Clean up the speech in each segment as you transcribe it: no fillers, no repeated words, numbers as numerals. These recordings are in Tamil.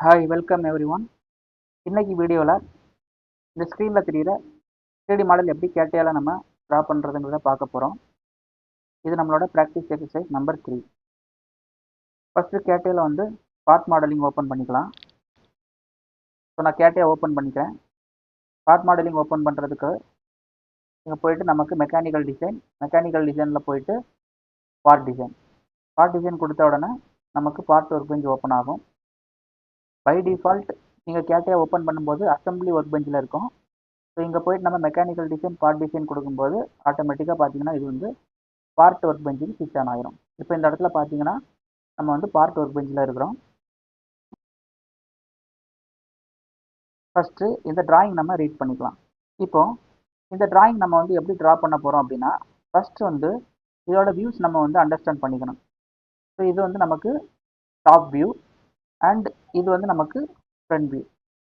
Hi welcome every one. இன்னைக்கு வீடியோவில் இந்த ஸ்க்ரீனில் தெரிகிற 3D மாடல் எப்படி கேட்டையால் நம்ம ட்ரா பண்ணுறதுங்கிறத பார்க்க போகிறோம். இது நம்மளோட ப்ராக்டிஸ் எக்ஸசைஸ் நம்பர் 3. ஃபஸ்ட்டு கேட்டையில் பார்ட் மாடலிங் ஓப்பன் பண்ணிக்கலாம். ஸோ நான் கேட்டையை ஓப்பன் பண்ணிக்கிறேன். பார்ட் மாடலிங் ஓப்பன் பண்ணுறதுக்கு இங்கே போயிட்டு நமக்கு மெக்கானிக்கல் டிசைனில் போயிட்டு பார்ட் டிசைன் கொடுத்த உடனே நமக்கு பார்ட் ஒர்க் பெஞ்ச் ஓப்பன் ஆகும். பை டிஃபால்ட் நீங்கள் கேட்டையை ஓப்பன் பண்ணும்போது அசம்பிளி ஒர்க் பெஞ்சில் இருக்கும். ஸோ இங்கே போயிட்டு நம்ம மெக்கானிக்கல் டிசைன் பார்ட் டிசைன் கொடுக்கும்போது ஆட்டோமேட்டிக்காக பார்த்தீங்கன்னா இது பார்ட் ஒர்க் பெஞ்சுக்கு ஸ்விட்ச் ஆன் ஆயிரும். இப்போ இந்த இடத்துல பார்த்தீங்கன்னா நம்ம பார்ட் ஒர்க் பெஞ்சில் இருக்கிறோம். ஃபஸ்ட்டு இந்த டிராயிங் நம்ம ரீட் பண்ணிக்கலாம். இப்போ இந்த டிராயிங் நம்ம எப்படி ட்ரா பண்ண போகிறோம் அப்படின்னா, ஃபஸ்ட்டு இதோட வியூஸ் நம்ம அண்டர்ஸ்டாண்ட் பண்ணிக்கணும். ஸோ இது நமக்கு டாப் வியூ அண்ட் இது நமக்கு ஃப்ரண்ட் வியூ.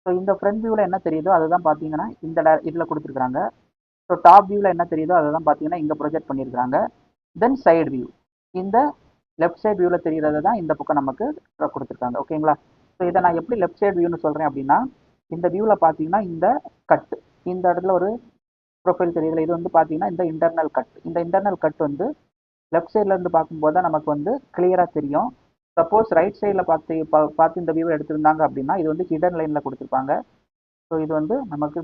ஸோ இந்த ஃப்ரண்ட் வியூவில் என்ன தெரியுதோ அதுதான் பார்த்தீங்கன்னா இந்த இதில் கொடுத்துருக்குறாங்க. ஸோ டாப் வியூவில் என்ன தெரியுதோ அதை தான் பார்த்தீங்கன்னா இங்கே ப்ரொஜெக்ட் பண்ணியிருக்காங்க. தென் சைடு வியூ, இந்த லெஃப்ட் சைடு வியூவில் தெரிகிறது தான் இந்த பக்கம் நமக்கு கொடுத்துருக்காங்க. ஓகேங்களா? ஸோ இதை நான் எப்படி லெஃப்ட் சைடு வியூன்னு சொல்கிறேன் அப்படின்னா, இந்த வியூவில் பார்த்தீங்கன்னா இந்த கட், இந்த இடத்துல ஒரு ப்ரொஃபைல் தெரியுதுல, இது பார்த்தீங்கன்னா இந்த இன்டர்னல் கட். இந்த இன்டர்னல் கட் லெஃப்ட் சைட்லேருந்து பார்க்கும்போது தான் நமக்கு கிளியராக தெரியும். சப்போஸ் ரைட் சைடில் பார்த்து இந்த வியூவை எடுத்திருந்தாங்க அப்படின்னா இது ஹிடன் லைனில் கொடுத்துருப்பாங்க. ஸோ இது நமக்கு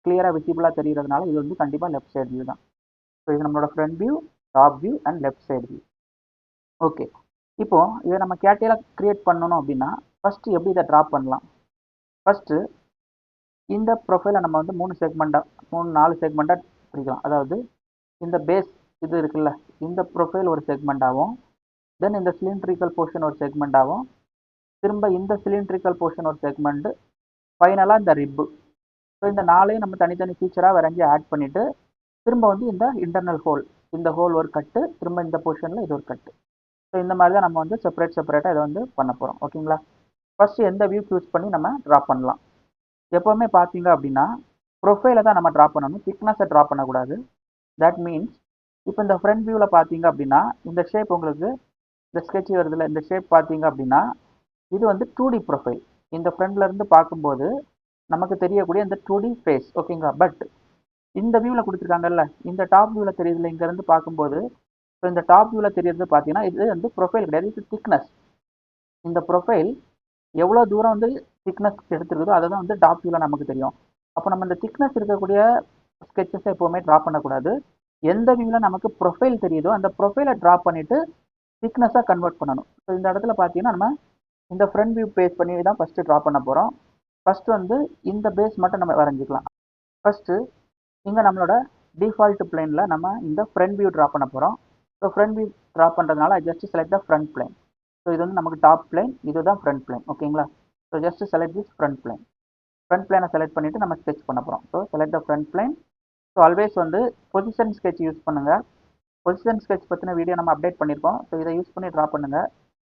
கிளியராக விசிபிளாக தெரிகிறதுனால இது கண்டிப்பாக லெஃப்ட் சைடு வியூ தான். ஸோ இது நம்மளோட front view, top view and left side view. Okay, இப்போது இதை நம்ம கேட்டையில் க்ரியேட் பண்ணணும் அப்படின்னா ஃபஸ்ட்டு எப்படி இதை ட்ரா பண்ணலாம்? ஃபஸ்ட்டு இந்த ப்ரொஃபைலை நம்ம 4 செக்மெண்ட்டாக பிரிக்கலாம். அதாவது இந்த பேஸ் இது இருக்குல்ல, இந்த ப்ரொஃபைல் ஒரு செக்மெண்ட்டாகவும், தென் இந்த சிலிண்ட்ரிக்கல் போர்ஷன் ஒரு செக்மெண்ட்டாகவும், திரும்ப இந்த சிலிண்ட்ரிக்கல் போர்ஷன் ஒரு செக்மெண்ட்டு, ஃபைனலாக இந்த ரிப்பு. ஸோ இந்த 4ஐயும் நம்ம தனித்தனி ஃபீச்சராக வரைஞ்சி ஆட் பண்ணிவிட்டு திரும்ப இந்த இன்டர்னல் ஹோல், இந்த ஹோல் ஒரு கட்டு, திரும்ப இந்த போர்ஷனில் இது ஒரு கட்டு. ஸோ இந்த மாதிரி தான் நம்ம செப்பரேட்டாக இதை பண்ண போகிறோம். ஓகேங்களா? ஃபஸ்ட்டு எந்த வியூ சூஸ் பண்ணி நம்ம ட்ரா பண்ணலாம். எப்போவுமே பார்த்தீங்க அப்படின்னா ப்ரொஃபைலை தான் நம்ம ட்ரா பண்ணணும், திக்னஸை ட்ரா பண்ணக்கூடாது. தட் மீன்ஸ் இப்போ இந்த ஃப்ரண்ட் வியூவில் பார்த்தீங்க அப்படின்னா இந்த ஷேப் உங்களுக்கு இந்த ஸ்கெட்ச் வருதுல, இந்த ஷேப் பார்த்தீங்க அப்படின்னா இது 2D ப்ரொஃபைல். இந்த ஃப்ரண்ட்லேருந்து பார்க்கும்போது நமக்கு தெரியக்கூடிய இந்த 2D ஃபேஸ். ஓகேங்களா? பட் இந்த வியூவில் கொடுத்துருக்காங்கல்ல, இந்த டாப் வியூவில் தெரியுதுல, இங்கேருந்து பார்க்கும்போது ஸோ இந்த டாப் வியூவில் தெரியுது பார்த்தீங்கன்னா இது ப்ரொஃபைல் கிடையாது, இது திக்னஸ். இந்த ப்ரொஃபைல் எவ்வளோ தூரம் திக்னஸ் எடுத்துருக்குதோ அதை தான் டாப் வியூவில் நமக்கு தெரியும். அப்போ நம்ம இந்த திக்னஸ் இருக்கக்கூடிய ஸ்கெட்சஸை எப்போவுமே ட்ரா பண்ணக்கூடாது. எந்த வியூவில் நமக்கு ப்ரொஃபைல் தெரியுதோ அந்த ப்ரொஃபைலை ட்ரா பண்ணிவிட்டு திக்னஸாக கன்வெர்ட் பண்ணணும். ஸோ இந்த இடத்துல பார்த்தீங்கன்னா நம்ம இந்த ஃப்ரண்ட் வியூ பேஸ் பண்ணி தான் ஃபஸ்ட்டு ட்ரா பண்ண போகிறோம். ஃபஸ்ட்டு இந்த பேஸ் மட்டும் நம்ம வரைஞ்சிக்கலாம். ஃபஸ்ட்டு இங்கே நம்மளோட டிஃபால்ட் பிளேனில் நம்ம இந்த ஃப்ரண்ட் வியூ ட்ரா பண்ண போகிறோம். ஸோ ஃப்ரண்ட் வியூ ட்ரா பண்ணுறதுனால just select the front plane. So இது நமக்கு டாப் பிளேன், இதுதான் ஃப்ரண்ட் பிளேன். ஓகேங்களா? So just select this front plane. Front பிளேனை செலக்ட் பண்ணிவிட்டு நம்ம ஸ்கெச் பண்ண போகிறோம். So select the front plane. So always position sketch use பண்ணுங்கள். பொசிஷன் ஸ்கெட்ச் பற்றின வீடியோ நம்ம அப்டேட் பண்ணியிருக்கோம். ஸோ இதை யூஸ் பண்ணி ட்ரா பண்ணுங்கள்.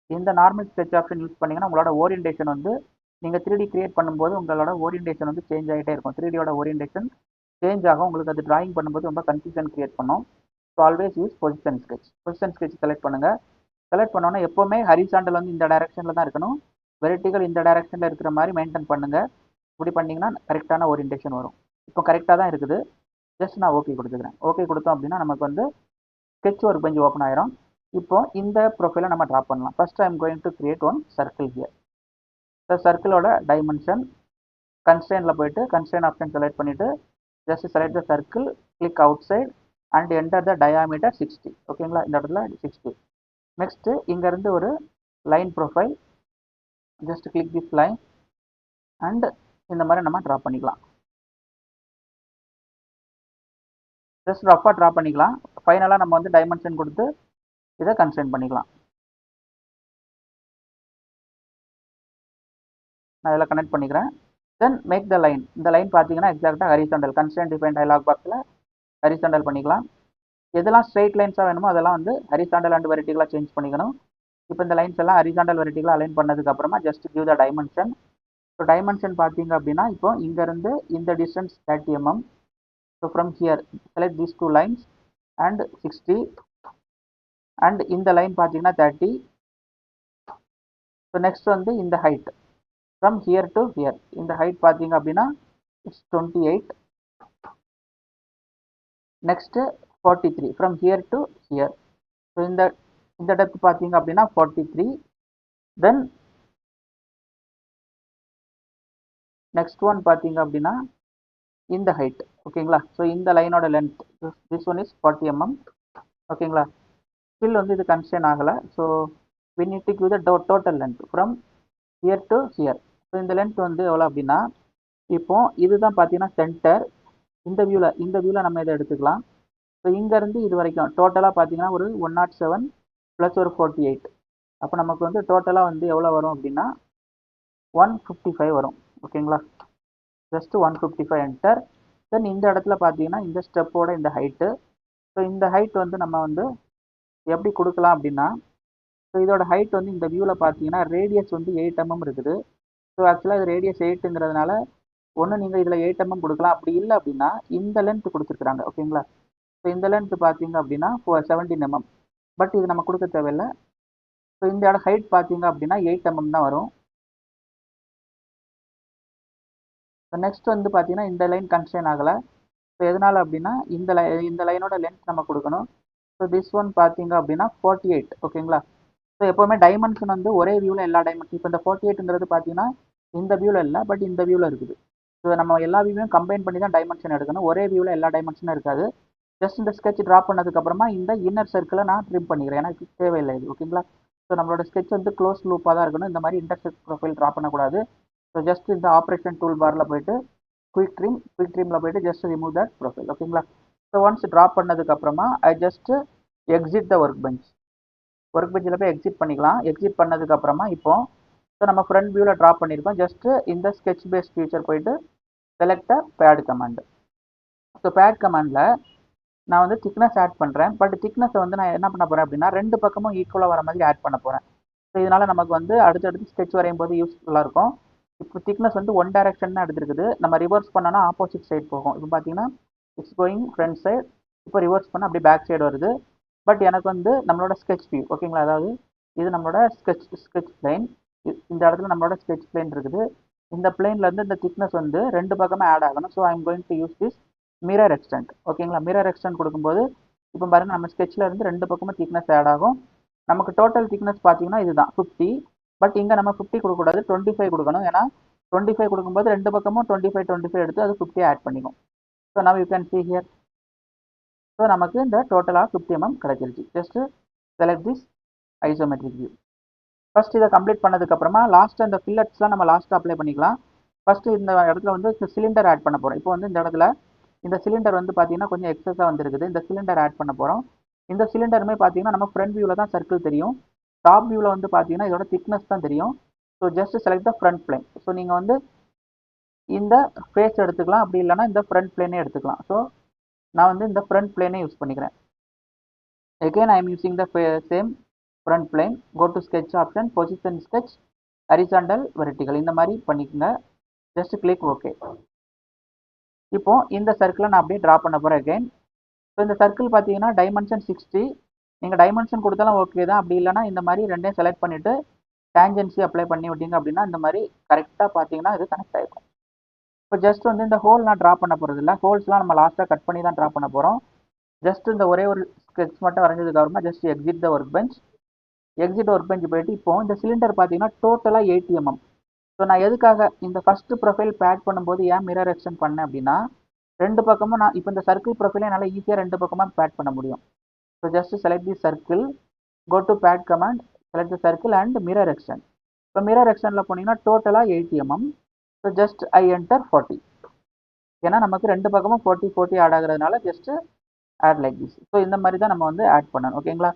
இந்த நார்மல் ஸ்கெட்ச் ஆப்ஷன் யூஸ் பண்ணிங்கன்னா உங்களோட ஓரியன்டேஷன் நீங்கள் 3D கிரியேட் பண்ணும்போது உங்களோட ஓரியன்டேஷன் சேஞ்ச் ஆகிட்டே இருக்கும். 3Dயோட ஓரியன்டேஷன் சேஞ்ச் ஆகும். உங்களுக்கு அது டிராயிங் பண்ணும்போது ரொம்ப கன்ஃபியூஷன் கிரியேட் பண்ணும். So always use position sketch select பண்ணுங்கள். செலக்ட் பண்ணோன்னா எப்போவுமே ஹரிசாண்டல் இந்த டைரக்ஷனில் தான் இருக்கணும். வெர்டிகல் இந்த டைரக்ஷனில் இருக்கிற மாதிரி மெயின்டைன் பண்ணுங்கள். இப்படி பண்ணிங்கன்னா கரெக்டான ஓரியன்டேஷன் வரும். இப்போ கரெக்டாக தான் இருக்குது. ஜஸ்ட் நான் ஓகே கொடுத்துக்கிறேன். ஓகே கொடுத்தோம் அப்படின்னா நமக்கு ஸ்கெட்ச் ஒர்க் பெஞ்ச் ஓப்பன் ஆயிரும். இப்போ இந்த ப்ரொஃபைலை நம்ம ட்ரா பண்ணலாம். First I am going to create one circle here. இந்த சர்க்கிளோட டைமென்ஷன் கன்ஸ்ட்ரெயினில் போயிட்டு கன்ஸ்ட்ரெயின் ஆப்ஷன் செலக்ட் பண்ணிவிட்டு just select the circle, click outside and enter the diameter 60. ஓகேங்களா? இந்த இடத்துல 60. நெக்ஸ்ட்டு இங்கேருந்து ஒரு line profile, just click this line and இந்த மாதிரி நம்ம ட்ரா பண்ணிக்கலாம். ஜஸ்ட் ரஃபாக ட்ரா பண்ணிக்கலாம். ஃபைனலாக நம்ம டைமென்ஷன் கொடுத்து இதை கன்ஸ்ட்ரெயின் பண்ணிக்கலாம். நான் இதில் கனெக்ட் பண்ணிக்கிறேன். Then make the line. இந்த லைன் பார்த்தீங்கன்னா எக்ஸாக்டாக ஹரிசாண்டல், கன்ஸ்ட்ரெயின் டிஃபைன் டயலாக் பாக்ஸில் ஹரிசாண்டல் பண்ணிக்கலாம். எதெல்லாம் ஸ்ட்ரெயிட் லைன்ஸாக வேணுமோ அதெல்லாம் ஹரிசாண்டல் அண்ட் வெர்டிகலாக சேஞ்ச் பண்ணிக்கணும். இப்போ இந்த லைன்ஸ் எல்லாம் ஹரிசாண்டல் வெர்டிகலாக அலைன் பண்ணதுக்கப்புறமா just give the dimension. So dimension பார்த்தீங்க அப்படின்னா இப்போ இங்கேருந்து இந்த distance 30 mm. So from here select these 2 lines and 60 and இந்த லைன் பார்த்தீங்கன்னா 30. ஸோ நெக்ஸ்ட் இந்த height. So from here to here. இந்த ஹைட் பார்த்தீங்க அப்படின்னா it's 28. Next 43 from here to here. So இந்த டெப்த் பார்த்தீங்க அப்படின்னா 43. தென் நெக்ஸ்ட் ஒன் பார்த்தீங்க அப்படின்னா இந்த ஹைட். ஓகேங்களா? ஸோ இந்த லைனோட length this one is 40 mm. ஓகேங்களா? ஸ்டில் வந்து இது கன்ஸ்டன்ட் ஆகலை. So we need to give the total length from here to here. So இந்த லென்த் வந்து எவ்வளோ அப்படின்னா, இப்போ இதுதான் பார்த்தீங்கன்னா சென்டர். இந்த வியூவில் நம்ம இதை எடுத்துக்கலாம். ஸோ இங்கேருந்து இது வரைக்கும் டோட்டலாக பார்த்தீங்கன்னா ஒரு 107 ப்ளஸ் ஒரு 48. அப்போ நமக்கு வந்து டோட்டலாக வந்து எவ்வளோ வரும் அப்படின்னா 155 வரும். ஓகேங்களா? Just 155 enter. தென் இந்த இடத்துல பார்த்தீங்கன்னா இந்த ஸ்டெப்போட இந்த ஹைட்டு. ஸோ இந்த ஹைட் வந்து நம்ம வந்து எப்படி கொடுக்கலாம் அப்படின்னா, ஸோ இதோட ஹைட் வந்து இந்த வியூவில் பார்த்தீங்கன்னா ரேடியஸ் வந்து 8 mm இருக்குது. ஸோ ஆக்சுவலாக இது ரேடியஸ் 8ங்கிறதுனால ஒன்று நீங்கள் இதில் 8 mm கொடுக்கலாம். அப்படி இல்லை அப்படின்னா இந்த லென்த் கொடுத்துருக்குறாங்க. ஓகேங்களா? ஸோ இந்த லென்த் பார்த்தீங்க அப்படின்னா 17 mm. பட் இது நம்ம கொடுக்க தேவையில்லை. ஸோ இந்த ஹைட் பார்த்தீங்க அப்படின்னா 8 mm தான் வரும். ஸோ நெக்ஸ்ட் வந்து பார்த்தீங்கன்னா இந்த லைன் கன்ஸ்டன்ட் ஆகலை. ஸோ எதனால் அப்படின்னா இந்த லைனோட லென்த் நம்ம கொடுக்கணும். ஸோ திஸ் ஒன் பார்த்தீங்க அப்படின்னா 48. ஓகேங்களா? ஸோ எப்போவுமே டைமென்ஷன் வந்து ஒரே வியூவில் எல்லா டைமென்ஷன். இப்போ இந்த 48ங்கிறது பார்த்தீங்கன்னா இந்த வியூவில் இல்லை, பட் இந்த வியூவில் இருக்குது. ஸோ நம்ம எல்லா வியூவையும் கம்பைன் பண்ணி தான் டைமென்ஷன் எடுக்கணும். ஒரே வியூவில் எல்லா டைமென்ஷனும் இருக்காது. ஜஸ்ட் இந்த ஸ்கெட்ச் ட்ராப் பண்ணதுக்கப்புறமா இந்த இன்னர் சர்க்கிளை நான் ட்ரிம் பண்ணிக்கிறேன். எனக்கு தேவையில்லை இது. ஓகேங்களா? ஸோ நம்மளோட ஸ்கெட்ச் வந்து க்ளோஸ் லூப்பாக தான் இருக்கணும். இந்த மாதிரி இன்டர்செக்ட் ப்ரொஃபைல் ட்ராப் பண்ணக்கூடாது. ஸோ ஜஸ்ட் இந்த ஆப்ரேஷன் டூல் பாரில் போயிட்டு குயிக் ட்ரீமில் போயிட்டு ஜஸ்ட் ரிமூவ் தட் ப்ரொஃபைல். ஓகேங்களா? ஸோ ஒன்ஸ் ட்ராப் பண்ணதுக்கப்புறமா I just exit the work bench. Work பெஞ்சில் போய் எக்ஸிட் பண்ணிக்கலாம். எக்ஸிட் பண்ணதுக்கப்புறமா இப்போ ஸோ நம்ம ஃப்ரண்ட் வியூவில் ட்ராப் பண்ணியிருக்கோம். ஜஸ்ட்டு இந்த ஸ்கெட்ச் பேஸ்ட் ஃபீச்சர் போயிட்டு select a pad command. So pad கமாண்டில் நான் வந்து திக்னஸ் ஆட் பண்ணுறேன். பட் திக்னஸை வந்து நான் என்ன பண்ண போகிறேன் அப்படின்னா ரெண்டு பக்கமும் ஈக்குவலாக வர மாதிரி ஆட் பண்ண போகிறேன். ஸோ இதனால் நமக்கு வந்து அடுத்தடுத்து ஸ்கெட்ச் வரையும் போது யூஸ்ஃபுல்லாக இருக்கும். இப்போ திக்னஸ் வந்து ஒன் டைரக்ஷன் தான் எடுத்துருக்குது. நம்ம ரிவர்ஸ் பண்ணோன்னா ஆப்போசிட் சைட் போகும். இப்போ பார்த்தீங்கன்னா இட்ஸ் கோயிங் ஃப்ரண்ட் சைட். இப்போ ரிவர்ஸ் பண்ண அப்படி பேக் சைடு வருது. பட் எனக்கு வந்து நம்மளோட ஸ்கெட்ச் வியூ. ஓகேங்களா? அதாவது இது நம்மளோட ஸ்கெட்ச் பிளேன். இந்த இடத்துல நம்மளோட ஸ்கெட்ச் பிளேன் இருக்குது. இந்த பிளேன்லேருந்து இந்த திக்னஸ் வந்து ரெண்டு பக்கமே ஆட் ஆகணும். So I'm going to use this mirror extent. ஓகேங்களா? மிரர் எக்ஸ்டென்ட் கொடுக்கும்போது இப்போ பாருங்கள் நம்ம ஸ்கெட்சில் இருந்து ரெண்டு பக்கமும் திக்னஸ் ஆட் ஆகும். நமக்கு டோட்டல் திக்னஸ் பார்த்தீங்கன்னா இதுதான் 50. பட் இங்கே நம்ம 50 கொடுக்கக்கூடாது, 25 கொடுக்கணும். ஏன்னா 25 கொடுக்கும்போது ரெண்டு பக்கமும் 25 எடுத்து அது 50 ஆட் பண்ணிக்கும். ஸோ நம்ம you can see here. So நமக்கு இந்த டோட்டலாக 50 mm கிடைச்சிருச்சு. Just select this isometric view. First இதை கம்ப்ளீட் பண்ணதுக்கப்புறமா லாஸ்ட்டு அந்த ஃபில்லட்ஸ்லாம் நம்ம லாஸ்ட்டு அப்ளை பண்ணிக்கலாம். ஃபஸ்ட்டு இந்த இடத்துல வந்து சிலிண்டர் ஆட் பண்ண போகிறோம். இப்போ வந்து இந்த இடத்துல இந்த சிலிண்டர் வந்து பார்த்தீங்கன்னா கொஞ்சம் எக்ஸஸாக வந்துருக்குது. இந்த சிலிண்டர் ஆட் பண்ண போகிறோம். இந்த சிலிண்டருமே பார்த்தீங்கன்னா நம்ம ஃப்ரண்ட் வியூவில் தான் சர்க்கிள் தெரியும். டாப் வியூவில் வந்து பார்த்தீங்கன்னா இதோட திக்னஸ் தான் தெரியும். So just select the front plane. So நீங்கள் வந்து இந்த ஃபேஸ் எடுத்துக்கலாம், அப்படி இல்லைனா இந்த ஃப்ரண்ட் பிளேனே எடுத்துக்கலாம். ஸோ நான் வந்து இந்த ஃப்ரண்ட் பிளேனே யூஸ் பண்ணிக்கிறேன். again I am using the same front plane. go to sketch option, position sketch, horizontal, vertical. இந்த மாதிரி பண்ணிக்கோங்க. Just click okay. இப்போ இந்த சர்க்கிளை நான் அப்படியே ட்ரா பண்ண போகிறேன் again. ஸோ இந்த சர்க்கிள் பார்த்தீங்கன்னா டைமென்ஷன் 60. நீங்கள் டைமென்ஷன் கொடுத்தாலும் ஓகே தான். அப்படி இல்லைனா இந்த மாதிரி ரெண்டையும் செலக்ட் பண்ணிவிட்டு டேஞ்சன்சி அப்ளை பண்ணி விட்டீங்க அப்படின்னா இந்த மாதிரி கரெக்டாக பார்த்தீங்கன்னா இது கனெக்ட் ஆகிருக்கும். இப்போ ஜஸ்ட் வந்து இந்த ஹோல் நான் ட்ரா பண்ண போகிறது இல்லை. ஹோல்ஸ்லாம் நம்ம லாஸ்ட்டாக கட் பண்ணி தான் ட்ரா பண்ண போகிறோம். ஜஸ்ட் இந்த ஒரே ஒரு ஸ்கெட்ச் மட்டும் வரைஞ்சதுக்கு அப்புறமா just exit the work bench. Exit work bench போயிட்டு இப்போ இந்த சிலிண்டர் பார்த்தீங்கன்னா டோட்டலாக 80 mm. ஸோ நான் எதுக்காக இந்த ஃபஸ்ட்டு ப்ரொஃபைல் பேட் பண்ணும்போது ஏன் மிரர் எக்ஸ்டென்ட் பண்ணேன் அப்படின்னா ரெண்டு பக்கமும் நான் இப்போ இந்த சர்க்கிள் ப்ரொஃபைலே என்னால் ஈஸியாக ரெண்டு பக்கமாக பேட் பண்ண முடியும். So just select the circle, go to pad command, select the circle and mirror extend. இப்போ மிரர் எக்ஸ்டென்ட்டில் போனீங்கன்னா டோட்டலாக 80 mm. So just I enter 40. ஏன்னா நமக்கு ரெண்டு பக்கமும் 40 ஆட் ஆகுறதுனால just add like this. So இந்த மாதிரி தான் நம்ம வந்து ஆட் பண்ணணும். ஓகேங்களா?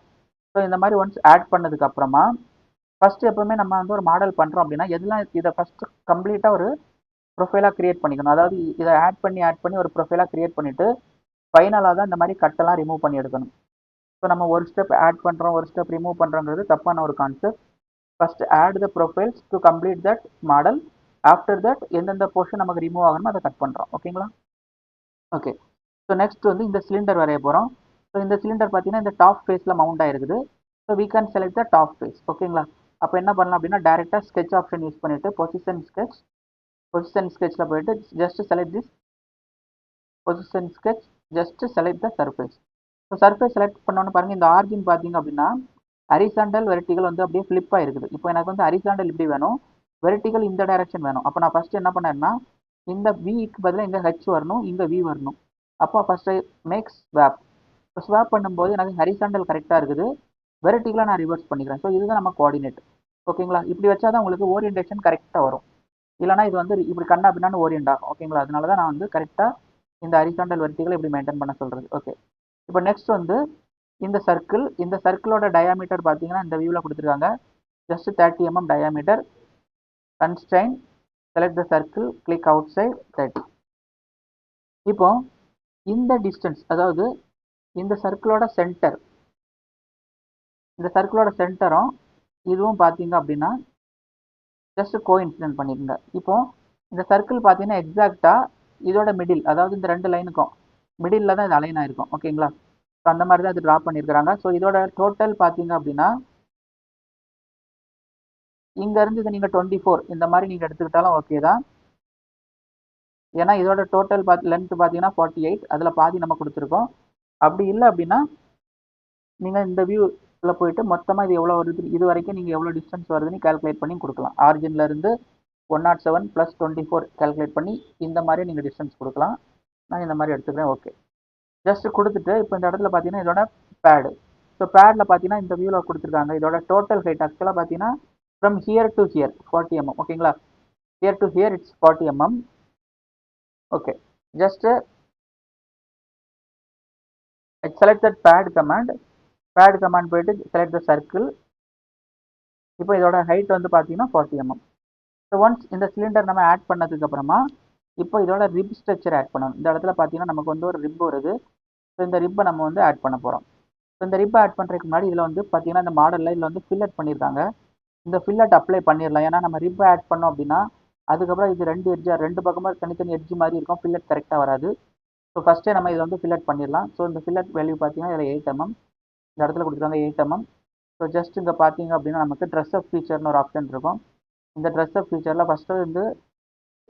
ஸோ இந்த மாதிரி ஒன்ஸ் ஆட் பண்ணதுக்கப்புறமா ஃபஸ்ட்டு எப்போவுமே நம்ம வந்து ஒரு மாடல் பண்ணுறோம் அப்படின்னா எதெல்லாம் இதை ஃபஸ்ட்டு கம்ப்ளீட்டாக ஒரு ப்ரொஃபைலாக க்ரியேட் பண்ணிக்கணும். அதாவது இதை ஆட் பண்ணி ஒரு ப்ரொஃபைலாக க்ரியேட் பண்ணிவிட்டு ஃபைனலாக தான் இந்த மாதிரி கட்டெல்லாம் ரிமூவ் பண்ணி எடுக்கணும். ஸோ நம்ம ஒரு ஸ்டெப் ஆட் பண்ணுறோம், ஒரு ஸ்டெப் ரிமூவ் பண்ணுறோங்கிறது தப்பான ஒரு concept. First add the profiles to complete that model. After that எந்தெந்த போர்ஷன் நமக்கு ரிமூவ் ஆகணுமோ அதை கட் பண்ணுறோம். ஓகேங்களா? ஓகே. ஸோ நெக்ஸ்ட் வந்து இந்த சிலிண்டர் வரைய போகிறோம். ஸோ இந்த சிலிண்டர் பார்த்தீங்கன்னா இந்த டாப் ஃபேஸில் மவுண்ட் ஆகிருக்குது. So we can select the top face. ஓகேங்களா? அப்போ என்ன பண்ணலாம் அப்படின்னா டேரெக்டாக ஸ்கெட்ச் ஆப்ஷன் யூஸ் பண்ணிவிட்டு பொசிஷன் ஸ்கெட்சில் போயிட்டு just select this position sketch, just select the surface. So surface select பண்ணோன்னு பாருங்கள், இந்த ஆர்ஜின் பார்த்தீங்க அப்படின்னா ஹரிசாண்டல் வெர்டிகல் வந்து அப்படியே ஃப்ளிப்பாக இருக்குது. இப்போ எனக்கு வந்து ஹரிசாண்டல் இப்படி வேணும், வெர்டிகல் இந்த டைரக்ஷன் வேணும். அப்போ நான் ஃபஸ்ட்டு என்ன பண்ணேன்னா இந்த விக்கு பதிலாக இங்கே ஹெச் வரணும், இங்கே வி வரணும். அப்போ ஃபஸ்ட்டு மேக் ஸ்வாப். இப்போ ஸ்வாப் பண்ணும்போது எனக்கு ஹரிசாண்டல் கரெக்டாக இருக்குது, வெர்டிகலாக நான் ரிவர்ஸ் பண்ணிக்கிறேன். ஸோ இதுதான் நம்ம கோஆர்டினேட். ஓகேங்களா? இப்படி வச்சா தான் உங்களுக்கு ஓரியன்டேஷன் கரெக்டாக வரும். இல்லைனா இது வந்து இப்படி கண்ணா அப்படின்னா ஓரியன்ட் ஆகும். ஓகேங்களா? அதனால தான் நான் வந்து கரெக்டாக இந்த ஹரிசாண்டல் வெர்டிகல் இப்படி மெயின்டைன் பண்ண சொல்கிறது. ஓகே, இப்போ நெக்ஸ்ட் வந்து இந்த சர்க்கிளோட டயாமீட்டர் பார்த்தீங்கன்னா இந்த வியூவில் கொடுத்துருக்காங்க. Just 30 mm diameter. Constrain, select the circle, click outside 30. இப்போ இந்த டிஸ்டன்ஸ், அதாவது இந்த சர்க்கிளோட சென்டரும் இதுவும் பார்த்தீங்க அப்படின்னா ஜஸ்ட் கோஇன்சிடென்ட் பண்ணிக்கோங்க. இப்போ இந்த சர்க்கிள் பார்த்தீங்கன்னா எக்ஸாக்டாக இதோட மிடில், அதாவது இந்த ரெண்டு லைனுக்கும் மிடில் தான் இது அலைன் ஆயிருக்கும். ஓகேங்களா? ஸோ அந்த மாதிரி தான் இது ட்ரா பண்ணியிருக்கிறாங்க. ஸோ இதோட டோட்டல் பார்த்தீங்க அப்படின்னா இங்கேருந்து இதை நீங்கள் 24 இந்த மாதிரி நீங்கள் எடுத்துக்கிட்டாலும் ஓகே தான். ஏன்னா இதோட டோட்டல் லென்த் பார்த்தீங்கன்னா 48, அதில் பாதி நம்ம கொடுத்துருக்கோம். அப்படி இல்லை அப்படின்னா நீங்கள் இந்த வியூவில் போயிட்டு மொத்தமாக இது எவ்வளோ வருது, இது வரைக்கும் நீங்கள் எவ்வளோ டிஸ்டன்ஸ் வருதுன்னு கால்குலேட் பண்ணி கொடுக்கலாம். ஆரிஜின்லேருந்து 107 + 24 கால்குலேட் பண்ணி இந்த மாதிரி நீங்கள் டிஸ்டன்ஸ் கொடுக்கலாம். நான் இந்த மாதிரி எடுத்துக்கிறேன். ஓகே, ஜஸ்ட் கொடுத்துட்டு இப்போ இந்த இடத்துல பார்த்தீங்கன்னா இதோட பேடு. ஸோ பேடில் பார்த்தீங்கன்னா இந்த வியூவில் கொடுத்துருக்காங்க. இதோட டோட்டல் ஹைட் ஆக்சுவலாக பார்த்தீங்கன்னா from here to here 40 mm. ஓகேங்களா? Here to here it's 40 mm. Okay, just select that pad command போயிட்டு செலக்ட் த சர்க்கிள். இப்போ இதோட ஹைட் வந்து பார்த்தீங்கன்னா 40 mm. ஸோ ஒன்ஸ் இந்த சிலிண்டர் நம்ம ஆட் பண்ணதுக்கு அப்புறமா இப்போ இதோட ரிப் ஸ்ட்ரக்சர் ஆட் பண்ணணும். இந்த இடத்துல பார்த்தீங்கன்னா நமக்கு வந்து ஒரு ரிப் வருது. ஸோ இந்த ரிப்பை நம்ம வந்து ஆட் பண்ண போகிறோம். ஸோ இந்த ரிப்பை ஆட் பண்ணுறதுக்கு முன்னாடி இதில் வந்து பார்த்தீங்கன்னா இந்த மாடலில் இதில் வந்து ஃபில்லட் பண்ணியிருக்காங்க. இந்த ஃபில்லட் அப்ளை பண்ணிடலாம். ஏன்னா நம்ம ரிப்பை ஆட் பண்ணோம் அப்படின்னா அதுக்கப்புறம் இது ரெண்டு பக்கமாக தனித்தனி எட்ஜ் மாதிரி இருக்கும், ஃபில்லட் கரெக்டாக வராது. ஸோ ஃபஸ்ட்டே நம்ம இதில் வந்து ஃபில்லட் பண்ணிடலாம். ஸோ இந்த ஃபில்லட் வேல்யூ பார்த்தீங்கன்னா இதில் 8 mm. இந்த இடத்துல கொடுத்துருக்காங்க 8 mm. ஸோ ஜஸ்ட் இங்கே பார்த்தீங்க அப்படின்னா நமக்கு ட்ரெஸ் அப் ஃபீச்சர்னு ஒரு ஆப்ஷன் இருக்கும். இந்த ட்ரெஸ் அப் ஃபீச்சரில் ஃபஸ்ட்டு வந்து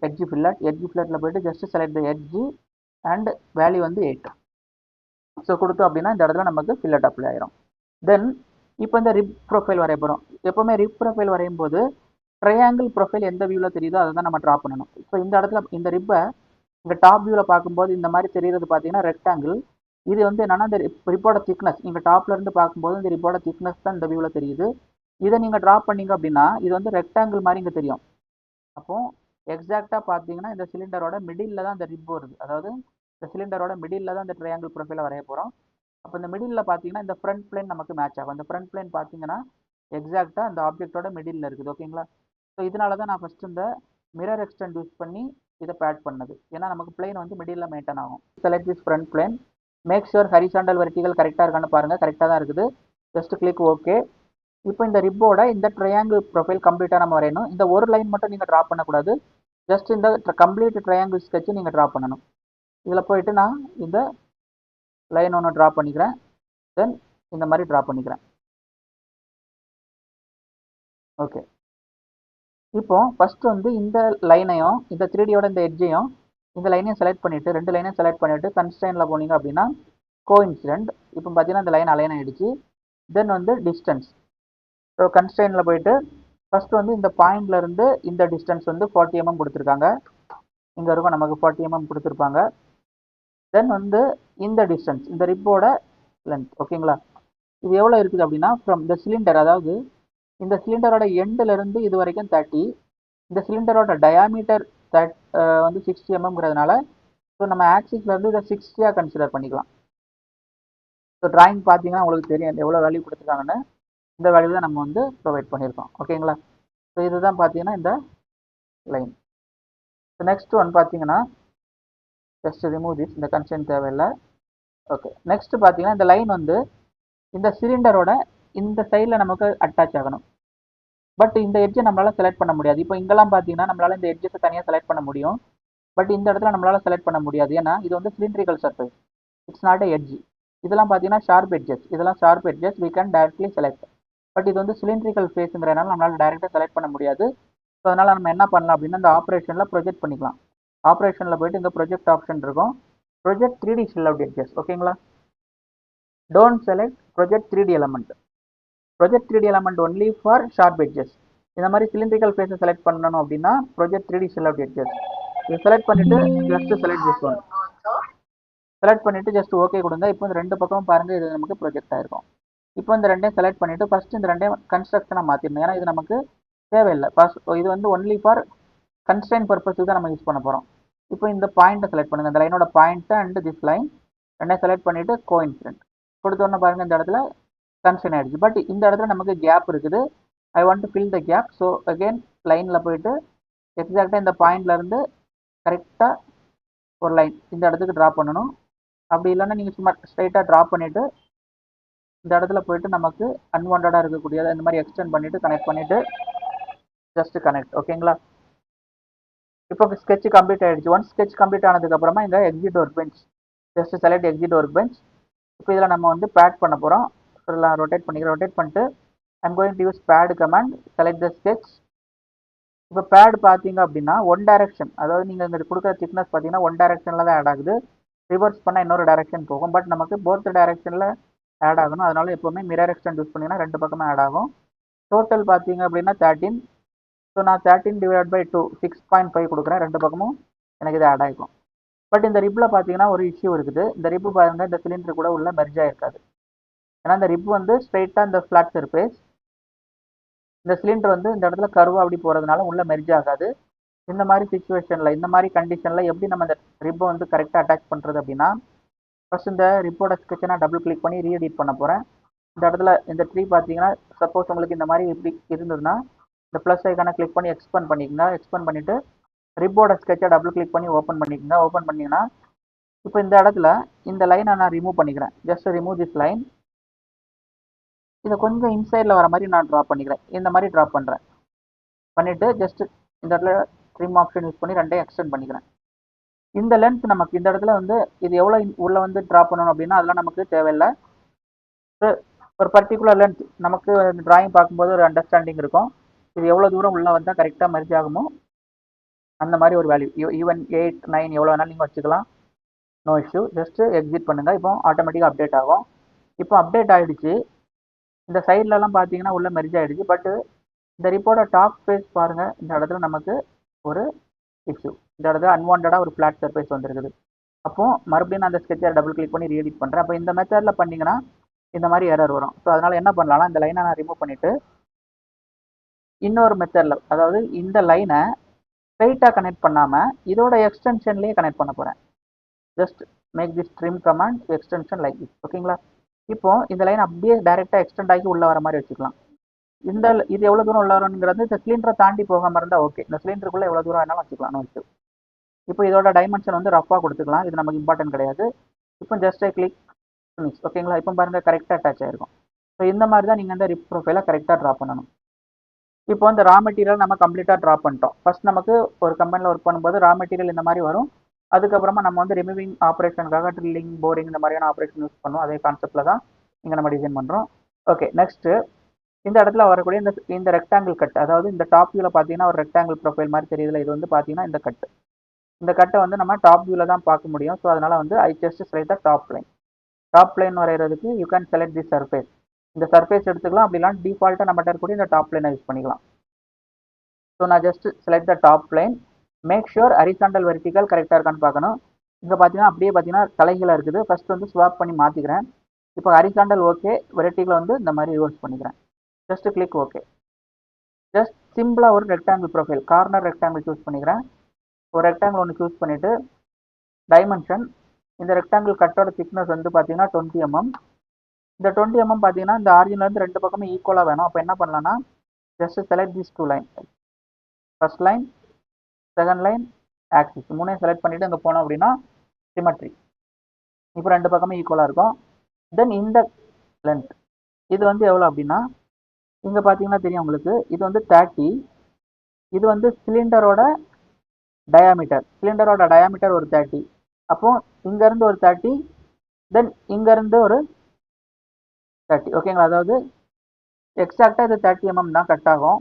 எட்ஜ் ஃபில்லட்டில் போய்ட்டு just select the edge and value வந்து 8. ஸோ கொடுத்தோம் அப்படின்னா இந்த இடத்துல நமக்கு ஃபில்லட் அப்ளை ஆயிரும். தென் இப்போ இந்த ரிப் ப்ரொஃபைல் வரைய போகிறோம். எப்போவுமே ரிப் ப்ரொஃபைல் வரையும் போது ட்ரையாங்கிள் ப்ரொஃபைல் எந்த வியூவில் தெரியுதோ அதை தான் நம்ம ட்ரா பண்ணணும். ஸோ இந்த இடத்துல இந்த ரிப்பை இந்த டாப் வியூவில் பார்க்கும்போது இந்த மாதிரி தெரிகிறது பார்த்தீங்கன்னா ரெக்டாங்கிள். இது வந்து என்னன்னா இந்த ரிப்போட திக்னஸ், நீங்கள் டாப்ல இருந்து பார்க்கும்போது இந்த ரிப்போட திக்னஸ் தான் இந்த வியூவில் தெரியுது. இதை நீங்கள் ட்ரா பண்ணீங்க அப்படின்னா இது வந்து ரெக்டாங்கிள் மாதிரி இங்கே தெரியும். அப்போ எக்ஸாக்டாக பார்த்தீங்கன்னா இந்த சிலிண்டரோட மிடில் தான் இந்த ரிப் வருது. அதாவது இந்த சிலிண்டரோட மிடில் தான் இந்த ட்ரையாங்கிள் ப்ரொஃபைலை வரைய போகிறோம். அப்போ இந்த மிடில் பார்த்தீங்கன்னா இந்த ஃப்ரண்ட் பிளேன் நமக்கு மேட்ச் ஆகும். இந்த ஃப்ரண்ட் பிளேன் பார்த்தீங்கன்னா எக்ஸாக்டாக இந்த ஆப்ஜெக்டோட மிடில் இருக்குது. ஓகேங்களா? ஸோ இதனால தான் நான் ஃபஸ்ட்டு இந்த மிரர் எக்ஸ்டெண்ட் யூஸ் பண்ணி இதை பேட் பண்ணது. ஏன்னா நமக்கு பிளேன் வந்து மிடில் மெயின்டைன் ஆகும். Select this front plane, make sure horizontal vertical கரெக்டாக இருக்கான்னு பாருங்கள். கரெக்டாக தான் இருக்குது. Just click okay. இப்போ இந்த ரிப்போட இந்த ட்ரையாங்கிள் ப்ரொஃபைல் கம்ப்ளீட்டாக நம்ம வரையணும். இந்த ஒரு லைன் மட்டும் நீங்கள் ட்ரா பண்ணக்கூடாது. ஜஸ்ட் இந்த கம்ப்ளீட் ட்ரையாங்கிள் ஸ்கெட்சு நீங்கள் ட்ரா பண்ணணும். இதில் போயிட்டு நான் இந்த லைன் ஒன்று ட்ரா பண்ணிக்கிறேன். தென் இந்த மாதிரி ட்ரா பண்ணிக்கிறேன். ஓகே, இப்போ ஃபஸ்ட்டு வந்து இந்த லைனையும் இந்த 3Dயோட இந்த எட்ஜையும் இந்த லைனையும் செலக்ட் பண்ணிவிட்டு ரெண்டு லைனையும் செலக்ட் பண்ணிவிட்டு கன்ஸ்ட்ரெயினில் போனீங்க அப்படின்னா கோஇன்சிடென்ட். இப்போ பார்த்தீங்கன்னா இந்த லைன் அலைன் ஆகிடுச்சு. தென் வந்து டிஸ்டன்ஸ். ஸோ கன்ஸ்ட்ரெயினில் போயிட்டு ஃபஸ்ட்டு வந்து இந்த பாயிண்ட்லேருந்து இந்த டிஸ்டன்ஸ் வந்து 40 mm கொடுத்துருக்காங்க. இங்கே இருக்கும் நமக்கு 40 mm கொடுத்துருப்பாங்க. தென் வந்து இந்த டிஸ்டன்ஸ், இந்த ரிப்போட லென்த். ஓகேங்களா? இது எவ்வளோ இருக்குது அப்படின்னா ஃப்ரம் த சிலிண்டர், அதாவது இந்த சிலிண்டரோட எண்டுலேருந்து இது வரைக்கும் 30. இந்த சிலிண்டரோட டயாமீட்டர் வந்து 60 mmங்கிறதுனால ஸோ நம்ம ஆக்சிஸ்லேருந்து இதை 60 கன்சிடர் பண்ணிக்கலாம். ஸோ ட்ராயிங் பார்த்தீங்கன்னா உங்களுக்கு தெரியும் எவ்வளோ வேல்யூ கொடுத்துருக்காங்கன்னு. இந்த வேல்யூ தான் நம்ம வந்து ப்ரொவைட் பண்ணியிருக்கோம். ஓகேங்களா? ஸோ இதுதான் பார்த்தீங்கன்னா இந்த லைன். ஸோ நெக்ஸ்ட் ஒன் பார்த்தீங்கன்னா ஜஸ்ட் ரிமூவ் திஸ், இந்த கன்ஸ்ட்ரெயின்ட் தேவையில்லை. ஓகே, நெக்ஸ்ட் பார்த்தீங்கன்னா இந்த லைன் வந்து இந்த சிலிண்டரோட இந்த சைடில் நமக்கு அட்டாச் ஆகணும். பட் இந்த எட்ஜை நம்மளால் செலக்ட் பண்ண முடியாது. இப்போ இங்கெல்லாம் பார்த்தீங்கன்னா நம்மளால் இந்த எட்ஜஸை தனியாக செலக்ட் பண்ண முடியும். பட் இந்த இடத்துல நம்மளால் செலக்ட் பண்ண முடியாது. ஏன்னா இது வந்து cylindrical surface, it's not a edge. இதெல்லாம் பார்த்தீங்கன்னா ஷார்ப் எட்ஜஸ், இதெல்லாம் sharp edges, we can directly select. But இது வந்து சிலிண்ட்ரிக்கல் ஃபேஸுங்கிறனால நம்மளால் டைரெக்டாக செலக்ட் பண்ண முடியாது. ஸோ அதனால் நம்ம என்ன பண்ணலாம் அப்படின்னா இந்த ஆப்ரேஷனில் ப்ரொஜெக்ட் பண்ணிக்கலாம். ஆப்ரேஷனில் போயிட்டு இங்கே ப்ரொஜெக்ட் ஆப்ஷன் இருக்கும். Project 3D shell out edges. ஓகேங்களா? Don't select project 3D element. Project 3D element only for sharp edges. இந்த மாதிரி சிலிண்ட்ரிக்கல் ஃபேஸை செலக்ட் பண்ணணும் அப்படின்னா project 3D shell out edges இதை செலக்ட் பண்ணிட்டு just select this one. Select பண்ணிட்டு ஜஸ்ட் ஓகே கொடுங்க. இப்போ இந்த ரெண்டு பக்கமும் பாருங்க, இது நமக்கு ப்ரொஜெக்ட் ஆயிருக்கும். இப்போ இந்த ரெண்டையும் செலக்ட் பண்ணிட்டு ஃபர்ஸ்ட் இந்த ரெண்டையும் கன்ஸ்ட்ரக்ஷனாக மாற்றிடணும். ஏன்னா இது நமக்கு தேவையில்லை. ஃபர்ஸ்ட் இது வந்து ஒன்லி ஃபார் கன்ஸ்ட்ரைன் பர்பஸுக்கு தான் நம்ம யூஸ் பண்ண போகிறோம். இப்போ இந்த பாயிண்ட்டை செலக்ட் பண்ணுங்க, இந்த லைனோட பாயிண்ட் அண்ட் திஸ் லைன் ரெண்டையும் செலக்ட் பண்ணிட்டு கோஇன்சிடென்ட் கொடுத்தோன்னு பாருங்க இந்த இடத்துல கன்ஸ்ட்ரைன் ஆயிடுச்சு. பட் இந்த இடத்துல நமக்கு கேப் இருக்குது. I want to fill the gap. So again லைனில் போயிட்டு எக்ஸாக்டாக இந்த பாயிண்ட்ல இருந்து கரெக்டாக ஒரு லைன் இந்த இடத்துக்கு ட்ரா பண்ணணும். அப்படி இல்லைன்னா நீங்கள் சும்மா ஸ்ட்ரைட்டாக ட்ரா பண்ணிவிட்டு இந்த இடத்துல போயிட்டு நமக்கு அன்வான்டாக இருக்கக்கூடியதை இந்த மாதிரி எக்ஸ்டெண்ட் பண்ணிவிட்டு கனெக்ட் பண்ணிவிட்டு ஜஸ்ட் கனெக்ட். ஓகேங்களா? இப்போ ஸ்கெட்ச் கம்ப்ளீட் ஆகிடுச்சு. ஒன் ஸ்கெட்ச் கம்ப்ளீட் ஆனதுக்கப்புறமா இங்கே exit work bench, just select exit work bench. இப்போ இதில் நம்ம வந்து பேட் பண்ண போகிறோம். இதெல்லாம் ரொட்டேட் பண்ணிக்கிறோம். ரொட்டேட் பண்ணிட்டு I'm going to use pad command. Select the sketch. இப்போ பேட் பார்த்தீங்க அப்படின்னா ஒன் டைரக்ஷன், அதாவது நீங்கள் இங்கே கொடுக்குற திக்னஸ் பார்த்தீங்கன்னா ஒன் டைரக்ஷனில் தான் ஆட் ஆகுது. ரிவர்ஸ் பண்ணால் இன்னொரு டைரக்ஷன் போகும். பட் நமக்கு போர்த் டைரக்ஷனில் ஆட் ஆகணும். அதனால எப்போவுமே மிரர் எக்ஸ்டெண்ட் யூஸ் பண்ணிங்கன்னா ரெண்டு பக்கமே ஆட் ஆகும். டோட்டல் பார்த்தீங்க அப்படின்னா 13. ஸோ நான் 13/2 6.5 கொடுக்குறேன். ரெண்டு பக்கமும் எனக்கு இது ஆட் ஆகிக்கும். பட் இந்த ரிப்பில் பார்த்தீங்கன்னா ஒரு இஷ்யூ இருக்குது. இந்த ரிப்பு பாருங்கள், இந்த சிலிண்டர் கூட உள்ள மெர்ஜ் ஆகிருக்காது. ஏன்னா இந்த ரிப் வந்து ஸ்ட்ரெயிட்டாக இந்த ஃப்ளாட் சர்ஃபேஸ், இந்த சிலிண்டர் வந்து இந்த இடத்துல கருவா அப்படி போகிறதுனால உள்ள மெர்ஜ் ஆகாது. இந்த மாதிரி சுச்சுவேஷனில், இந்த மாதிரி கண்டிஷனில் எப்படி நம்ம இந்த ரிப்பை வந்து கரெக்டாக அட்டாச் பண்ணுறது அப்படின்னா, ஃபர்ஸ்ட் இந்த ரிப்போட ஸ்கெட்சை நான் டபுள் கிளிக் பண்ணி ரீஎடிட் பண்ண போகிறேன். இந்த இடத்துல இந்த ட்ரீ பார்த்தீங்கன்னா சப்போஸ் உங்களுக்கு இந்த மாதிரி எப்படி இருந்ததுன்னா இந்த ப்ளஸ் ஐக்கான கிளிக் பண்ணி எக்ஸ்பேண்ட் பண்ணிக்கோங்க. எக்ஸ்பேண்ட் பண்ணிவிட்டு ரிப்போட ஸ்கெட்சை டபுள் கிளிக் பண்ணி ஓப்பன் பண்ணிக்கோங்க. ஓப்பன் பண்ணிங்கன்னா இப்போ இந்த இடத்துல இந்த லைனை நான் ரிமூவ் பண்ணிக்கிறேன். Just remove this line. இதை கொஞ்சம் இன்சைடில் வர மாதிரி நான் ட்ரா பண்ணிக்கிறேன். இந்த மாதிரி ட்ரா பண்ணுறேன். பண்ணிவிட்டு ஜஸ்ட் இந்த இடத்துல ட்ரிம் ஆப்ஷன் யூஸ் பண்ணி ரெண்டையும் எக்ஸ்டெண்ட் பண்ணிக்கிறேன். இந்த லென்த் நமக்கு இந்த இடத்துல வந்து இது எவ்வளோ உள்ள வந்து ட்ரா பண்ணணும் அப்படின்னா அதெல்லாம் நமக்கு தேவையில்லை. ஒரு பர்டிகுலர் லென்த் நமக்கு டிராயிங் பார்க்கும்போது ஒரு அண்டர்ஸ்டாண்டிங் இருக்கும். இது எவ்வளோ தூரம் உள்ள வந்தால் கரெக்டாக மெர்ஜ் ஆகுமோ அந்த மாதிரி ஒரு வேல்யூ, ஈவன் 8, 9 எவ்வளோ வேணாலும் நீங்கள் வச்சுக்கலாம். No issue. ஜஸ்ட் எக்ஸிட் பண்ணுங்கள். இப்போ ஆட்டோமேட்டிக்காக அப்டேட் ஆகும். இப்போ அப்டேட் ஆகிடுச்சு. இந்த சைட்லலாம் பார்த்தீங்கன்னா உள்ள மெர்ஜ் ஆகிடுச்சு. பட்டு இந்த ரிப்போர்ட்டோட டாப் ஃபேஸ் பாருங்கள், இந்த இடத்துல நமக்கு ஒரு இஷ்யூ. இந்த இடத்துல அன்வான்டாக ஒரு ஃப்ளாட் சர்ஃபேஸ் வந்துருக்குது. அப்போது மறுபடியும் நான் அந்த ஸ்கெட்சை டபுள் கிளிக் பண்ணி ரீஎடிட் பண்ணுறேன். அப்போ இந்த மெத்தடில் பண்ணிங்கன்னா இந்த மாதிரி எரர் வரும். ஸோ அதனால் என்ன பண்ணலாம்னா இந்த லைனை நான் ரிமூவ் பண்ணிவிட்டு இன்னொரு மெத்தடில், அதாவது இந்த லைனை ஸ்ட்ரைட்டாக கனெக்ட் பண்ணாமல் இதோட எக்ஸ்டென்ஷன்லேயே கனெக்ட் பண்ண போகிறேன். Just make this trim command extension like this. ஓகேங்களா? இப்போ இந்த லைன் அப்படியே டைரெக்டாக எக்ஸ்டெண்ட் ஆகி உள்ள வர மாதிரி வச்சுக்கலாம். இந்த இது எவ்வளோ தூரம் உள்ள வருங்கிறது இந்த சிலிண்டரை தாண்டி போகாமல் இருந்தால் ஓகே. இந்த சிலிண்டருக்குள்ளே எவ்வளோ தூரம் வேணாலும் வச்சுக்கலாம். No issue. இப்போ இதோட டைமென்ஷன் வந்து ரஃபாக கொடுத்துக்கலாம். இது நமக்கு இம்பார்ட்டன்ட் கிடையாது. இப்போ ஜஸ்ட் கிளிக் ஃபினிஷ். ஓகேங்களா? இப்போ பாருங்கள் கரெக்டாக அட்டாச் ஆகிருக்கும். ஸோ இந்த மாதிரி தான் நீங்கள் இந்த ரிப் ப்ரொஃபைலை கரெக்டாக ட்ரா பண்ணணும். இப்போ இந்த ரா மெட்டீரியல் நம்ம கம்ப்ளீட்டாக ட்ரா பண்ணிட்டோம். ஃபர்ஸ்ட் நமக்கு ஒரு கம்பெனியில் ஒர்க் பண்ணும்போது ரா மெட்டீரியல் இந்த மாதிரி வரும். அதுக்கப்புறமா நம்ம வந்து ரிமூவிங் ஆப்ரேஷனுக்காக ட்ரில்லிங், போரிங் இந்த மாதிரியான ஆப்ரேஷன் யூஸ் பண்ணுவோம். அதே கான்செப்டில் தான் இங்கே நம்ம டிசைன் பண்ணுறோம். ஓகே, நெக்ஸ்ட்டு இந்த இடத்துல வரக்கூடிய இந்த ரெக்டாங்கிள் கட், அதாவது இந்த டாப் வியூவில் பார்த்தீங்கன்னா ஒரு ரெக்டாங்கிள் ப்ரொஃபைல் மாதிரி தெரியுதுல, இது வந்து பார்த்தீங்கன்னா இந்த கட்டை வந்து நம்ம டாப் வியூவில் தான் பார்க்க முடியும். ஸோ அதனால் வந்து I just select the top line. Top line வரைகிறதுக்கு you can select the surface. இந்த சர்ஃபேஸ் எடுத்துக்கலாம். அப்படிலாம் டிஃபால்ட்டாக நம்மகிட்ட இருக்கக்கூடிய இந்த டாப் லைனை யூஸ் பண்ணிக்கலாம். ஸோ நான் just select the top line. Make sure horizontal vertical கரெக்டாக இருக்கான்னு பார்க்கணும். இங்கே பார்த்தீங்கன்னா அப்படியே பார்த்தீங்கன்னா தலைகீழாக இருக்குது. ஃபர்ஸ்ட் வந்து ஸ்வாப் பண்ணி மாற்றிக்கிறேன். இப்போ ஹரிசாண்டல் ஓகே, வெர்டிக்கல் வந்து இந்த மாதிரி ரிவர்ஸ் பண்ணிக்கிறேன். Just click okay. ஜஸ்ட் சிம்பிளாக ஒரு rectangle profile, corner rectangle choose பண்ணிக்கிறேன். ஒரு ரெக்டாங்கிள் ஒன்று சூஸ் பண்ணிவிட்டு டைமென்ஷன், இந்த ரெக்டாங்கிள் கட்டோட திக்னஸ் வந்து பார்த்தீங்கன்னா 20 mm. இந்த 20 mm பார்த்தீங்கன்னா இந்த ஆரிஜின்லேருந்து ரெண்டு பக்கமே ஈக்குவலாக வேணும். அப்போ என்ன பண்ணலாம்னா just select this 2 line. First line, second line, axis மூணையும் செலக்ட் பண்ணிவிட்டு அங்கே போனோம் அப்படின்னா சிமெட்ரி. இப்போ ரெண்டு பக்கமே ஈக்குவலாக இருக்கும். தென் இந்த லென்த் இது வந்து எவ்வளோ அப்படின்னா இங்கே பார்த்தீங்கன்னா தெரியும் உங்களுக்கு, இது வந்து 30. இது வந்து சிலிண்டரோட டயாமீட்டர் ஒரு 30. அப்போ இங்கேருந்து ஒரு 30, தென் இங்கேருந்து ஒரு 30. ஓகேங்களா? அதாவது எக்ஸாக்டாக இது 30 mm தான் கட் ஆகும்.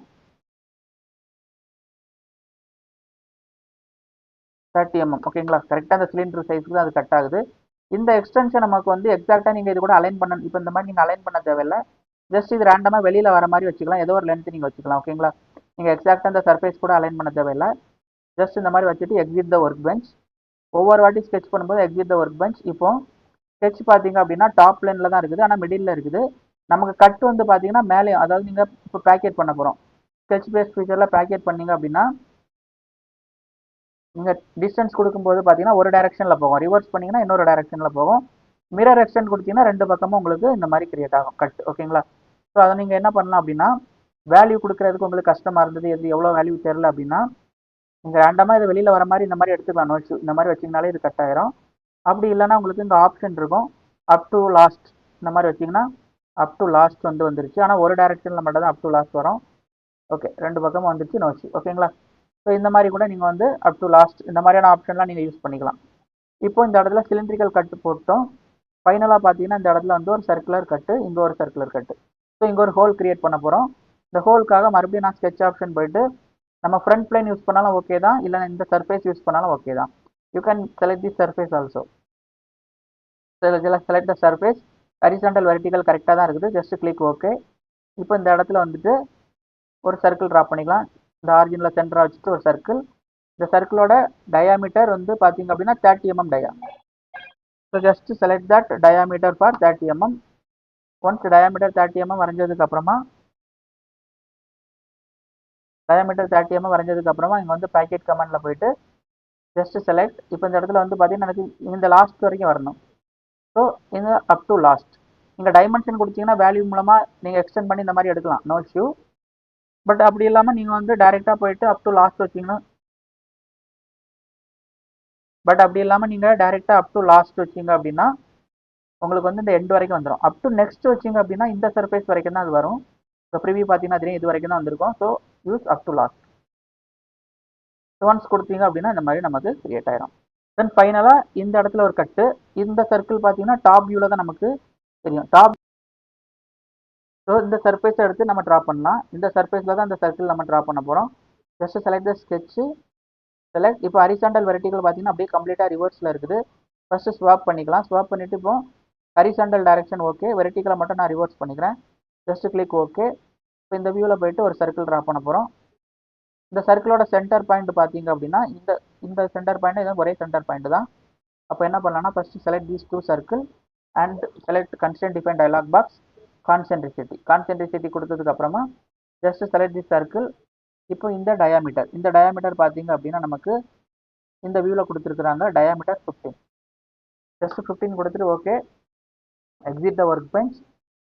30 mm ஓகேங்களா. கரெக்டாக அந்த சிலிண்டர் சைஸ்க்கு தான் அது கட் ஆகுது. இந்த எக்ஸ்டென்ஷன் நமக்கு வந்து எக்ஸாக்டாக நீங்கள் இது கூட அலைன் பண்ண, இப்போ இந்த மாதிரி நீங்கள் அலைன் பண்ண தேவையில்லை. ஜஸ்ட் இது ரேண்டமாக வெளியில் வர மாதிரி வச்சுக்கலாம். ஏதோ ஒரு லென்த் நீங்கள் வச்சுக்கலாம். ஓகேங்களா. நீங்கள் எக்ஸாக்டாக அந்த சர்ஃபேஸ் கூட அலைன் பண்ண தேவையில்லை. ஜஸ்ட் இந்த மாதிரி வச்சுட்டு எக்ஸிட் த ஒர்க் பெஞ்ச். ஒவ்வொரு வாட்டி ஸ்கெச் பண்ணும்போது எக்ஸிட் த ஒர்க் பெஞ்ச். இப்போ ஸ்கெச் பார்த்தீங்க அப்படின்னா டாப் லைனில் தான் இருக்குது, ஆனால் மிடில் இருக்குது. நமக்கு கட் வந்து பார்த்தீங்கன்னா மேலே, அதாவது நீங்கள் இப்போ பேக்கெட் பண்ண போகிறோம். ஸ்கெச் பேஸ் ஃபீச்சரில் பேக்கெட் பண்ணீங்க அப்படின்னா நீங்கள் டிஸ்டன்ஸ் கொடுக்கும்போது பார்த்தீங்கன்னா ஒரு டைரக்ஷனில் போகும். ரிவர்ஸ் பண்ணிங்கன்னா இன்னொரு டைரக்ஷனில் போகும். மிரர் எக்ஸ்டெண்ட் கொடுத்தீங்கன்னா ரெண்டு பக்கமும் உங்களுக்கு இந்த மாதிரி கிரியேட் ஆகும் கட். ஓகேங்களா. ஸோ அதை நீங்கள் என்ன பண்ணலாம் அப்படின்னா, வேல்யூ கொடுக்குறதுக்கு உங்களுக்கு கஷ்டமாக இருந்தது, எது எவ்வளோ வேல்யூ தெரில அப்படின்னா, நீங்கள் ரேண்டமாக இது வெளியில் வர மாதிரி இந்த மாதிரி எடுத்துக்கலாம். நோட்ஸ் இந்த மாதிரி வச்சிங்கனாலே இது கட் ஆயிரும். அப்படி இல்லைன்னா உங்களுக்கு இந்த ஆப்ஷன் இருக்கும், அப் டு லாஸ்ட். இந்த மாதிரி வச்சிங்கன்னா அப் டு லாஸ்ட் வந்துருச்சு. ஆனால் ஒரு டைரக்ஷனில் மட்டும் தான் அப் டு லாஸ்ட் வரும். ஓகே, ரெண்டு பக்கமும் வந்துருச்சு நோட்ஸ். ஓகேங்களா. ஸோ இந்த மாதிரி கூட நீங்கள் வந்து அப் டு லாஸ்ட் இந்த மாதிரியான ஆப்ஷன்லாம் நீங்கள் யூஸ் பண்ணிக்கலாம். இப்போ இந்த இடத்துல சிலிண்ட்ரிக்கல் கட்டு போட்டோம். ஃபைனலாக பார்த்தீங்கன்னா இந்த இடத்துல வந்து ஒரு சர்க்குலர் கட்டு, இங்கே ஒரு சர்க்குலர் கட்டு. ஸோ இங்கே ஒரு ஹோல் கிரியேட் பண்ண போகிறோம். இந்த ஹோலுக்காக மறுபடியும் நான் ஸ்கெட்ச் ஆப்ஷன் போயிட்டு, நம்ம ஃப்ரண்ட் பிளேன் யூஸ் பண்ணாலும் ஓகே தான், இல்லை இந்த சர்ஃபேஸ் யூஸ் பண்ணாலும் ஓகே தான். You can select the surface also. Select the surface. Horizontal vertical கரெக்டாக தான் இருக்குது. Just click okay. இப்போ இந்த இடத்துல வந்துட்டு ஒரு சர்க்கிள் ட்ரா பண்ணிக்கலாம். இந்த ஆரிஜினில் சென்டராக வச்சுட்டு ஒரு சர்க்கிள். இந்த சர்க்கிளோட டயாமீட்டர் வந்து பார்த்தீங்க அப்படின்னா 30 mm dia. So just select that diameter for 30 mm. Once diameter 30 mm வரைஞ்சதுக்கு அப்புறமா இங்கே வந்து பேக்கெட் கமெண்டில் போயிட்டு ஜஸ்ட் செலக்ட். இப்போ இந்த இடத்துல வந்து பார்த்தீங்கன்னா எனக்கு இந்த லாஸ்ட் வரைக்கும் வரணும். ஸோ இந்த அப் டு லாஸ்ட் நீங்கள் டைமென்ஷன் கொடுத்தீங்கன்னா வேல்யூ மூலமாக நீங்கள் எக்ஸ்டெண்ட் பண்ணி இந்த மாதிரி எடுக்கலாம், நோ இஷ்யூ. பட் அப்படி இல்லாமல் நீங்கள் வந்து டைரெக்டாக போயிட்டு அப் டு லாஸ்ட் வச்சிங்கன்னா அப் டு லாஸ்ட் வச்சிங்க அப்படின்னா உங்களுக்கு வந்து இந்த எண்ட் வரைக்கும் வந்துடும். அப் டு நெக்ஸ்ட் வச்சிங்க அப்படின்னா இந்த சர்ஃபேஸ் வரைக்கும் தான் அது வரும். ஸோ ப்ரிவியூ பார்த்தீங்கன்னா தெரியும், இது வரைக்கும் தான் வந்திருக்கும். So use up to last. Once கொடுத்தீங்க அப்படின்னா இந்த மாதிரி நமக்கு கிரியேட் ஆயிரும். தென் ஃபைனலாக இந்த இடத்துல ஒரு கட்டு. இந்த சர்க்கிள் பார்த்தீங்கன்னா டாப் வியூவில் தான் நமக்கு தெரியும். ஸோ இந்த சர்ஃபேஸை எடுத்து நம்ம ட்ரா பண்ணலாம். இந்த சர்ஃபேஸில் தான் இந்த சர்க்கிள் நம்ம ட்ரா பண்ண போகிறோம். Just select the sketch. Select. இப்போ ஹரிசாண்டல் வெர்டிகல் பார்த்தீங்கன்னா அப்படியே கம்ப்ளீட்டாக ரிவர்ஸில் இருக்குது. ஃபஸ்ட்டு ஸ்வாப் பண்ணிக்கலாம். ஸ்வாப் பண்ணிவிட்டு இப்போ ஹரிசாண்டல் டைரக்ஷன் ஓகே, வெர்டிகலை மட்டும் நான் ரிவர்ஸ் பண்ணிக்கிறேன். Just click okay. இப்போ இந்த வியூவில் போயிட்டு ஒரு சர்க்கிள் ட்ரா பண்ண போகிறோம். இந்த சர்க்கிளோட சென்டர் பாயிண்ட் பார்த்தீங்க அப்படின்னா இந்த சென்டர் பாயிண்ட் இது ஒரே சென்டர் பாயிண்ட் தான். அப்போ என்ன பண்ணலாம்னா first select these two circle and select constraint define dialog box. Concentricity கொடுத்ததுக்கு அப்புறமா ஜஸ்ட் செலக்ட் தி சர்க்கிள். இப்போ இந்த டயாமீட்டர் பார்த்தீங்க அப்படின்னா நமக்கு இந்த வியூவில் கொடுத்துருக்குறாங்க டயாமீட்டர் 15. ஜஸ்ட் 15 கொடுத்துட்டு okay, exit the work bench.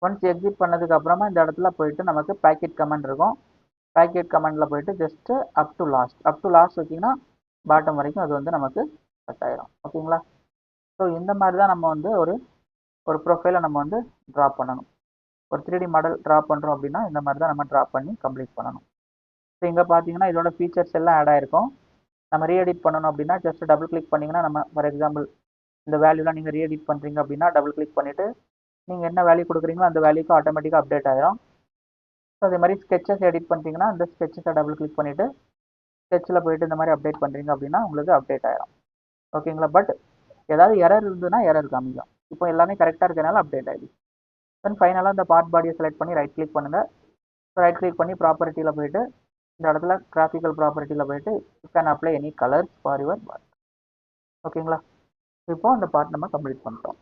Once exit பண்ணதுக்கு அப்புறமா இந்த இடத்துல போயிட்டு நமக்கு பேக்கெட் கமெண்ட் இருக்கும். பேக்கெட் கமெண்டில் போயிட்டு ஜஸ்ட் அப் டு லாஸ்ட் வச்சிங்கன்னா பாட்டம் வரைக்கும் அது வந்து நமக்கு கட் ஆயிரும். ஓகேங்களா. ஸோ இந்த மாதிரி தான் நம்ம வந்து ஒரு ப்ரொஃபைலை நம்ம வந்து ட்ரா பண்ணணும். ஒரு 3D மாடல் ட்ரா பண்ணுறோம் அப்படின்னா இந்த மாதிரி தான் நம்ம ட்ரா பண்ணி கம்ப்ளீட் பண்ணணும். ஸோ இங்கே பார்த்தீங்கன்னா இதோட ஃபீச்சர்ஸ் எல்லாம் ஆட் ஆகிருக்கும். நம்ம ரீஎடிட் பண்ணணும் அப்படின்னா ஜஸ்ட் டபுள் கிளிக் பண்ணிங்கன்னா நம்ம ஃபார் எக்ஸாம்பிள் இந்த வேல்யூலாம் நீங்கள் ரீஎடிட் பண்ணுறீங்க அப்படின்னா டபுள் கிளிக் பண்ணிவிட்டு நீங்கள் என்ன வேல்யூ கொடுக்குறீங்களோ அந்த வேல்யூக்கு ஆட்டோமேட்டிக்காக அப்டேட் ஆகிரும். ஸோ அதே மாதிரி ஸ்கெச்சஸ் எடிட் பண்ணுறீங்கன்னா இந்த ஸ்கெச்சஸை டபுள் கிளிக் பண்ணிவிட்டு ஸ்கெட்சில் போயிட்டு இந்த மாதிரி அப்டேட் பண்ணுறீங்க அப்படின்னா உங்களுக்கு அப்டேட் ஆகிரும். ஓகேங்களா. பட் ஏதாவது எரர் இருந்ததுன்னா எரர் காமிக்கும். இப்போ எல்லாமே கரெக்டாக இருக்கிறனால அப்டேட் ஆகிடுச்சு. தென் ஃபைனலாக இந்த பார்ட் பாடியை செலக்ட் பண்ணி ரைட் கிளிக் பண்ணுங்கள். ஸோ ரைட் கிளிக் பண்ணி ப்ராப்பர்ட்டியில் போயிட்டு இந்த இடத்துல கிராஃபிக்கல் ப்ராப்பர்ட்டியில் போயிட்டு you can apply any colours for your part. ஓகேங்களா. இப்போ அந்த பார்ட் நம்ம கம்ப்ளீட் பண்ணிட்டோம்.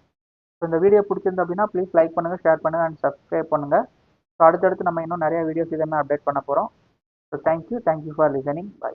ஸோ இந்த வீடியோ பிடிச்சிருந்து அப்படின்னா ப்ளீஸ் லைக் பண்ணுங்கள், ஷேர் பண்ணுங்கள் அண்ட் சப்ஸ்கிரைப் பண்ணுங்கள். ஸோ அடுத்தடுத்து நம்ம இன்னும் நிறைய வீடியோஸ் இதே மாதிரி அப்டேட் பண்ண போகிறோம். So thank you for listening. By.